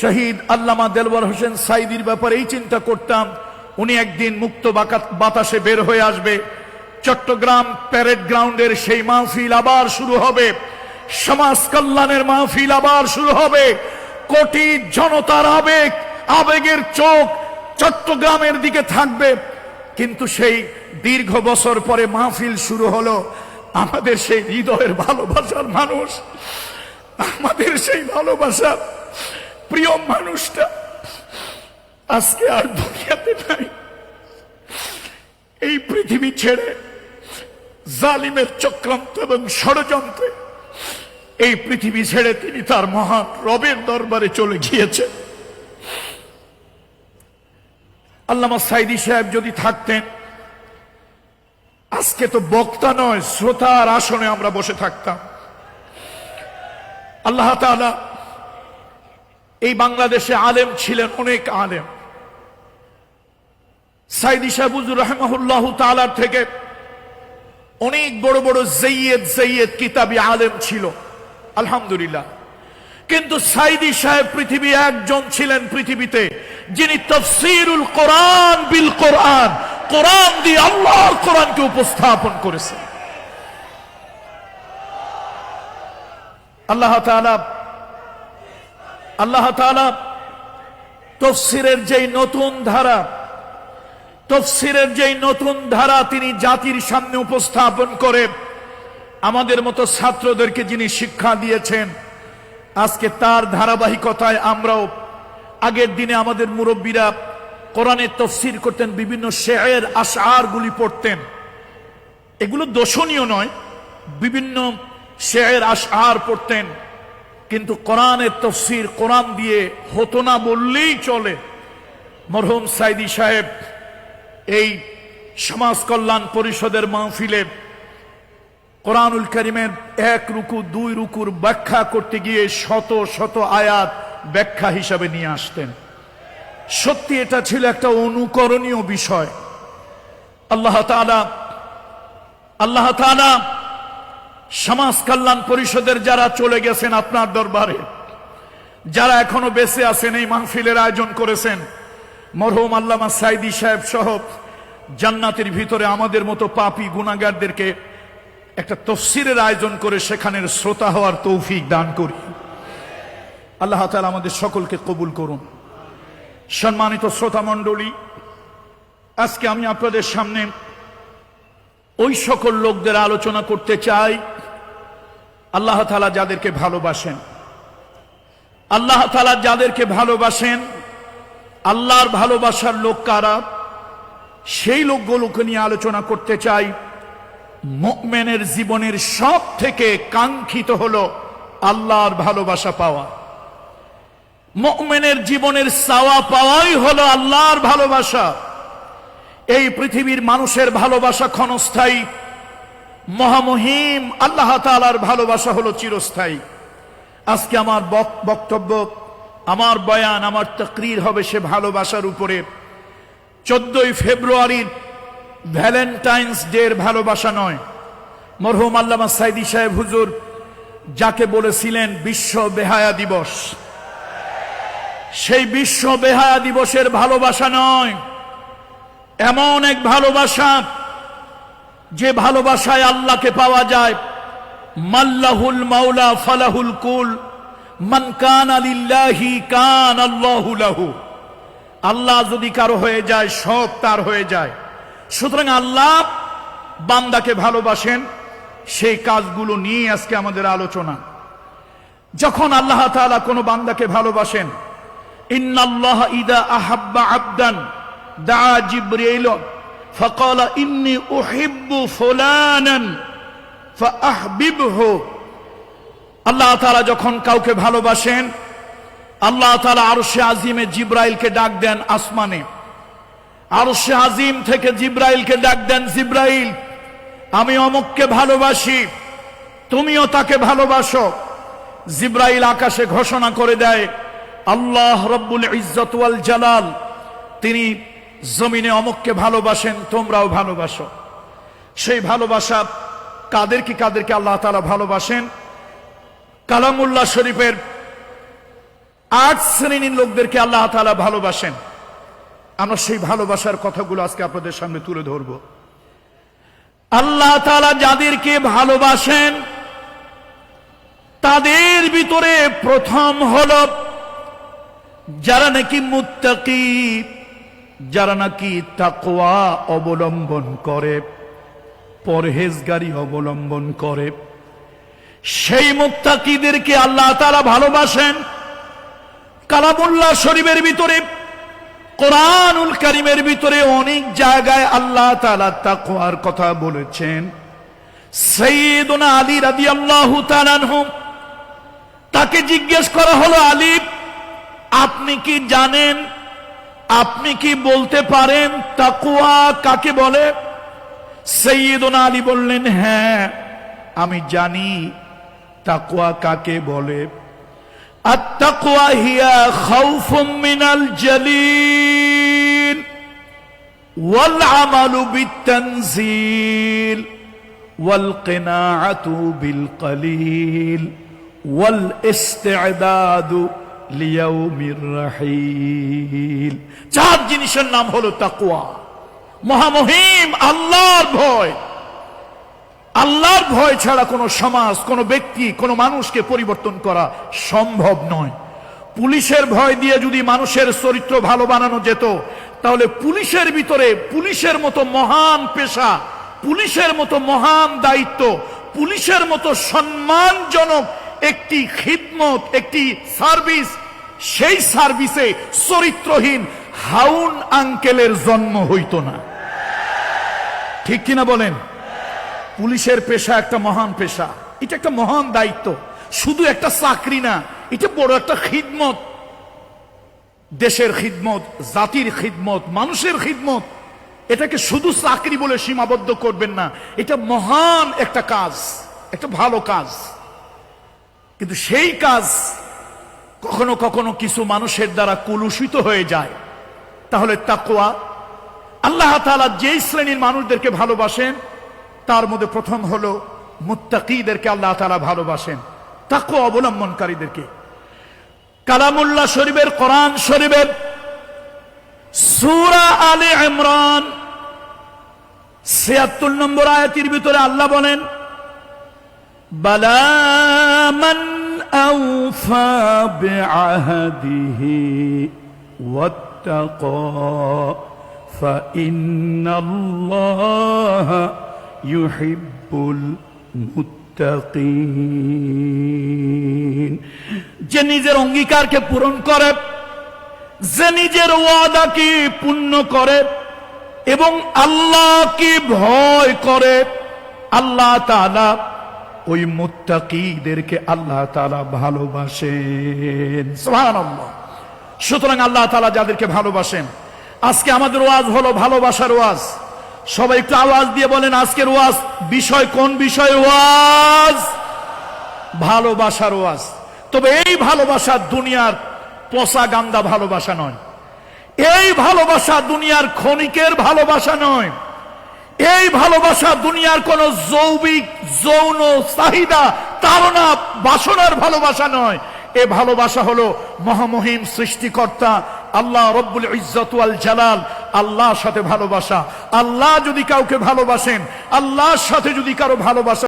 শহীদ আল্লামা দেলওয়ার হোসেন সাইদির ব্যাপারে এই চিন্তা করতাম, উনি একদিন মুক্ত বাতাসে বের হয়ে আসবে, চট্টগ্রাম প্যারেড গ্রাউন্ডের সেই মাহফিল আবার শুরু হবে, সমাজ কল্যাণের মাহফিল আবার শুরু হবে, কোটি জনতার আবেগের চোখ চট্টগ্রামের দিকে থাকবে। কিন্তু সেই দীর্ঘ বছর পরে মাহফিল শুরু হলো, আমাদের সেই হৃদয়ের ভালোবাসার মানুষ, আমাদের সেই ভালোবাসা প্রিয় মানুষটা আজকে আর দুনিয়াতে নাই। এই পৃথিবী ছেড়ে জালিমের চক্রান্ত এবং ষড়যন্ত্রে এই পৃথিবী ছেড়ে তিনি তার মহান রবের দরবারে চলে গিয়েছেন। আল্লামা সাইদি সাহেব যদি থাকতেন, আজকে তো বক্তা নয়, শ্রোতার আসনে আমরা বসে থাকতাম। আল্লাহ তাআলা এই বাংলাদেশে আলেম ছিলেন, অনেক আলেম। সাইদি সাহেব হুজুর রাহিমাহুল্লাহ তাআলা থেকে অনেক বড় বড় জয়্যদ কিতাবী আলেম ছিল, আলহামদুলিল্লাহ। কিন্তু সাইদি সাহেব পৃথিবী একজন ছিলেন পৃথিবীতে যিনি তাফসীরুল কোরআন বিল কোরআন, কোরআন দিয়ে আল্লাহর কোরআনকে উপস্থাপন করেছেন। আল্লাহ তাআলা তাফসীরের যেই নতুন ধারা তিনি জাতির সামনে উপস্থাপন করে আমাদের মতো ছাত্রদেরকে যিনি শিক্ষা দিয়েছেন, আজকে তার ধারাবাহিকতায় আমরাও, আগের দিনে আমাদের মুরব্বীরা কোরআনের তাফসীর করতেন, বিভিন্ন শের আশআর গুলি পড়তেন, এগুলো দোষণীয় নয়, বিভিন্ন শের আশআর পড়তেন, কিন্তু কোরআনের তাফসীর কোরআন দিয়ে হতো না বললেই চলে। মরহুম সাইদি সাহেব এই সমাজ কল্যাণ পরিষদের মাহফিলে কোরআনুল কারীমের 1 রুকু 2 রুকুর ব্যাখ্যা করতে গিয়ে শত শত আয়াত ব্যাখ্যা হিসাবে নিয়ে আসতেন। সত্যি এটা ছিল একটা অনুকরণীয় বিষয়। আল্লাহ তাআলা সমাজ কল্যাণ পরিষদের যারা চলে গেছেন আপনার দরবারে, যারা এখনো বেঁচে আছেন, এই মাহফিলের আয়োজন করেছেন, মরহুম আল্লামা সাইদি সাহেব সহ জান্নাতের ভিতরে আমাদের মতো পাপী গুনাহগারদেরকে একটা তাফসীরের আয়োজন করে সেখানের শ্রোতা হওয়ার তৌফিক দান করি। আল্লাহ তাআলা আমাদের সকলকে কবুল করুন। সম্মানিত শ্রোতা মণ্ডলী, আজকে আমি আপনাদের সামনে ওই সকল লোকদের আলোচনা করতে চাই আল্লাহ তাআলা যাদেরকে ভালোবাসেন। আল্লাহ তাআলা যাদেরকে ভালোবাসেন, আল্লাহর ভালোবাসার লোক কারা, সেই লোকগুলোকে নিয়ে আলোচনা করতে চাই। মুমিনের জীবনের সব থেকে কাঙ্ক্ষিত হলো আল্লাহর ভালোবাসা পাওয়া। মুমিনের জীবনের চাওয়া পাওয়াই হলো আল্লাহর ভালোবাসা। এই পৃথিবীর মানুষের ভালোবাসা ক্ষণস্থায়ী, মহামহিম আল্লাহ তাআলার ভালোবাসা হলো চিরস্থায়ী। আজকে আমার বক্তব্য, আমার বয়ান, আমার তাকরীর হবে সে ভালোবাসার উপরে। 14ই ফেব্রুয়ারির ভ্যালেন্টাইন্স ডে এর ভালোবাসা নয়, মরহুম আল্লামা সাইদি সাহেব হুজুর যাকে বলেছিলেন বিশ্ব বেহায়া দিবস, সেই বিশ্ব বেহায়া দিবসের ভালোবাসা নয়। এমন এক ভালোবাসা যে ভালোবাসায় আল্লাহকে পাওয়া যায়। মাল্লাহুল মাওলা ফালাহুল কুল, মান কানা লিল্লাহি কানা আল্লাহু লাহু। আল্লাহ যদি কারো হয়ে যায়, সব তার হয়ে যায়। সুতরাং আল্লাহ বান্দাকে ভালোবাসেন, সেই কাজগুলো নিয়ে আজকে আমাদের আলোচনা। যখন আল্লাহ তাআলা কোনো বান্দাকে ভালোবাসেন, ইন্নাল্লাহা ইযা আহাব্বা আবদান দাআ জিবরিল ফাকালা ইন্নী উহিব্বু ফুলানান ফাআহবিবহু। আল্লাহ তাআলা যখন কাউকে ভালোবাসেন, আল্লাহ তাআলা আরশে আজিমে জিবরাইলকে ডাক দেন আসমানে। আরশে আজিম থেকে জিবরাইলকে ডাক দেন, জিবরাইল আমি অমুককে ভালোবাসি, তুমিও তাকে ভালোবাসো। জিবরাইল আকাশে ঘোষণা করে দেয়, আল্লাহ রব্বুল ইজ্জত ওয়াল জালাল তিনি জমিনে অমুককে ভালোবাসেন, তোমরাও ভালোবাসো। সেই ভালোবাসা কাদেরকে আল্লাহ তাআলা ভালোবাসেন? কালামুল্লাহ শরীফের 8 শ্রেণীর লোকদেরকে আল্লাহ তাআলা ভালোবাসেন। আমরা সেই ভালোবাসার কথাগুলো আজকে আপনাদের সামনে তুলে ধরব। আল্লাহ তাআলা যাদেরকে ভালোবাসেন তাদের ভিতরে প্রথম হলো যারা নাকি মুত্তাকি, যারা নাকি তাকওয়া অবলম্বন করে, পরহেজগারি অবলম্বন করে, সেই মুত্তাকিদেরকে আল্লাহ তাআলা ভালোবাসেন। কালামুল্লাহ শরীফের ভিতরে, কোরআনুল কারীমের ভিতরে অনেক জায়গায় আল্লাহ তাআলা তাকওয়ার কথা বলেছেন। সাইয়্যিদুনা আলী রাদিয়াল্লাহু তাআলা আনহু, তাকে জিজ্ঞেস করা হলো, আলী আপনি কি জানেন, আপনি কি বলতে পারেন তাকওয়া কাকে বলে? সাইয়্যিদুনা আলী বললেন, হ্যাঁ আমি জানি তাকওয়া কাকে বলে। আত-তাকওয়া হিয়া খাউফুম মিনাল জালিল ওয়াল আমালু বিত-তানজিল ওয়াল কিনাআতু বিল কলিল ওয়াল ইস্তি'দাদু লিয়াউমির রাহিল। 4 জিনিসের নাম হলো তাকওয়া। মহামহিম আল্লাহর ভয়। আল্লাহর ভয় ছাড়া কোনো সমাজ, কোনো ব্যক্তি, কোনো মানুষকে পরিবর্তন করা সম্ভব নয়। পুলিশের ভয় দিয়ে যদি মানুষের চরিত্র ভালো বানানো যেত, তাহলে পুলিশের ভিতরে পুলিশের মতো মহান পেশা, পুলিশের মতো মহান দায়িত্ব, পুলিশের মতো সম্মানজনক একটি খিদমত, একটি সার্ভিস, সেই সার্ভিসে চরিত্রহীন হাউন আঙ্কেলের জন্ম হইত না। ঠিক কিনা বলেন? পুলিশের পেশা একটা মহান পেশা, এটা একটা মহান দায়িত্ব, শুধু একটা চাকরি না, এটা বড় একটা খিদমত। দেশের খিদমত, জাতির খিদমত, মানুষের খিদমত। এটাকে শুধু চাকরি বলে সীমাবদ্ধ করবেন না, এটা মহান একটা কাজ, একটা ভালো কাজ। কিন্তু সেই কাজ কখনো কখনো কিছু মানুষের দ্বারা কলুষিত হয়ে যায়। তাহলে তাকওয়া, আল্লাহ তাআলা যেই শ্রেণীর মানুষদেরকে ভালোবাসেন তার মধ্যে প্রথম হলো মুত্তাকিদেরকে আল্লাহ তাআলা ভালোবাসেন, তাকওয়া অবলম্বনকারীদেরকে। কালামুল্লাহ শরীফের, কোরআন শরীফের সূরা আলে ইমরান ৭৬ নম্বর আয়াতের ভিতরে আল্লাহ বলেন, বালা মান আওফা বিআহদিহি ওয়াত্তাকা ফাইন্নাল্লাহা ইউহিব্বুল মুত্তাকিন। যে নিজের অঙ্গীকারকে পূরণ করে, যে নিজের ওয়াদাকে পূর্ণ করে এবং আল্লাহকে ভয় করে, আল্লাহ তাআলা ওই মুত্তাকিদেরকে আল্লাহ তাআলা ভালোবাসেন। সুবহানাল্লাহ। সুতরাং আল্লাহ তাআলা যাদেরকে ভালোবাসেন, আজকে আমাদের ওয়াজ হলো ভালোবাসার ওয়াজ। সবাই একটু আওয়াজ দিয়ে বলেন, আজকের ওয়াজ বিষয় কোন বিষয়? ওয়াজ ভালোবাসার ওয়াজ। তবে এই ভালোবাসা দুনিয়ার পচা গান্দা ভালোবাসা নয়, এই ভালোবাসা দুনিয়ার ক্ষণিকের ভালোবাসা নয়, এই ভালোবাসা দুনিয়ার কোন যৌবিক যৌন চাহিদা তাড়না বাসনার ভালোবাসা নয়। এ ভালোবাসা হলো মহামহিম সৃষ্টিকর্তা আল্লাহ রব্বুল ইজ্জত ওয়াল জালাল, আল্লাহর সাথে ভালোবাসা। আল্লাহ যদি কাউকে ভালোবাসেন, আল্লাহর সাথে যদি কারো ভালোবাসা